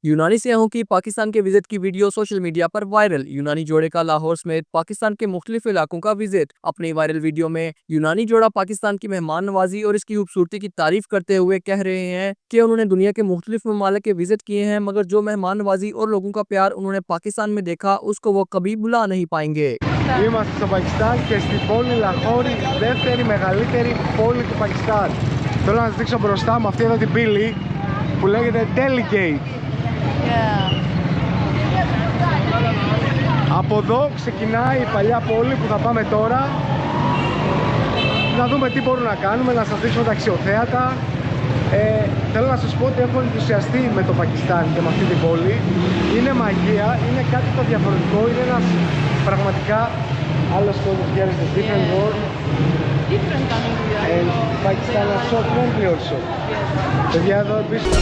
यूनानी सयाहों की पाकिस्तान के विजिट की वीडियो सोशल मीडिया पर वायरल। यूनानी जोड़े का लाहौर समेत पाकिस्तान के मुख्तलिफ इलाकों का विजिट। अपनी वायरल वीडियो में यूनानी जोड़ा पाकिस्तान की मेहमान नवाजी और इसकी खूबसूरती की तारीफ करते हुए कह रहे हैं कि उन्होंने दुनिया के मुख्तलिफ ममालिक के विजिट किए हैं, मगर जो मेहमान नवाजी और लोगों का प्यार उन्होंने पाकिस्तान में देखा उसको वो कभी भुला नहीं पाएंगे। Είμαστε στο Πακιστάν και στην πόλη Λαχώρη, δεύτερη μεγαλύτερη πόλη του Πακιστάν. Θέλω να σας δείξω μπροστά μου αυτή εδώ την πύλη που λέγεται Delegate. Από εδώ ξεκινάει η παλιά πόλη που θα πάμε τώρα. Να δούμε τι μπορούμε να κάνουμε, να σας δείξω τα αξιοθέατα. Θέλω να σας πω ότι έχω ενθουσιαστεί με το Πακιστάν και με αυτή την πόλη. Είναι μαγεία, είναι κάτι το διαφορετικό, είναι ένας πραγματικά άλλος κόσμος. Here is a different world. Different country. And Pakistan is so friendly also. Παιδιά, εδώ επίσης